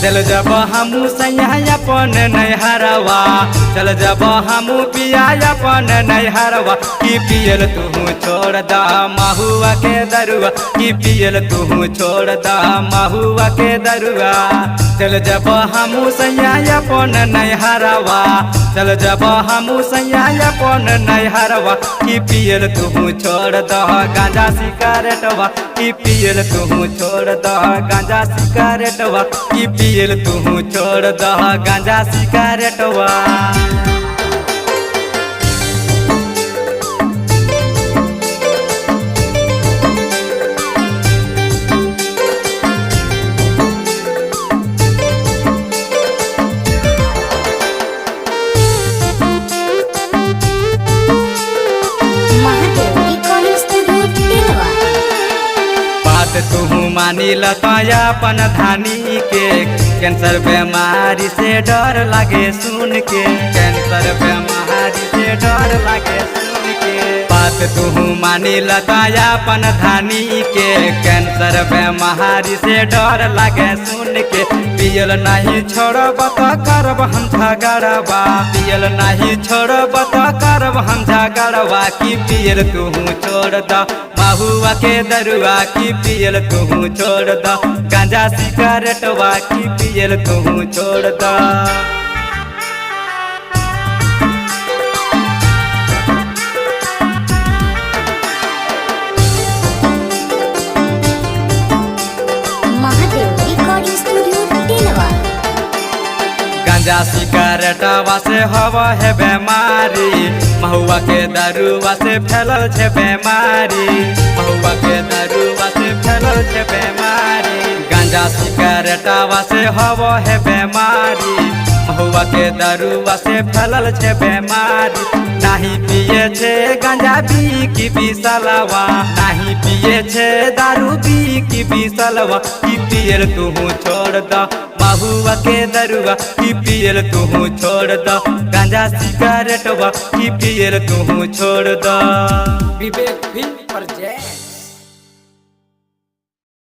चल जब हमू सैया अपन नैहरवा, चल जब हमू पिया अपन नैहरवा, की पियल तू छोड़ दा महुआ के दरुआ, की पियल तू छोड़ दा महुआ के दरुआ। चल जब हमू सैया अपन नैहरवा, चल जब हमू सैया अपन नैहरवा, की पियल तू छोड़ दा गांजा सिगारेटवा, की पियल तू छोड़ दा गांजा सिगारेटवा, की पियल तू छोड़ दा गांजा सिगारेटवा। बात तू मानी लताया अपन धानी के, कैंसर बीमारी से डर लागे सुन के, कैंसर बीमारी से डर लागे सुन के। बात तू मानी लताया अपन धानी के, कैंसर बीमारी से डर लागे सुन के। पियल नहीं छोड़ब तो करब हम झगड़वा, पियल नहीं छोड़ब तो करब हम झगड़वा, की पियल तू छोड़ दा महुआ के दरुआ, की पियल तू छोड़ दा गांजा सिगारेटवा, की पियल तू छोड़ दा। गांजा सिगारेटवा से हवा है बीमारी, महुआ के दरुआ से फैलल छे बीमारी, महुआ के दरुआ से फैलल छे बीमारी। गांजा सिगारेटवा से हवा है बीमारी, महुआ के दरुआ से फैलल छे बीमारी। नहीं पिए छे गांजा बी की बिसलवा, नहीं पिए छे दारू बी की बिसलवा, की पियल तू छोड़ दा महुआ के दरुआ, की पियल तू छोड़ दा गांजा सिगारेटवा, की पियल तू छोड़ दा। विवेक फिल्म प्रोजेक्ट।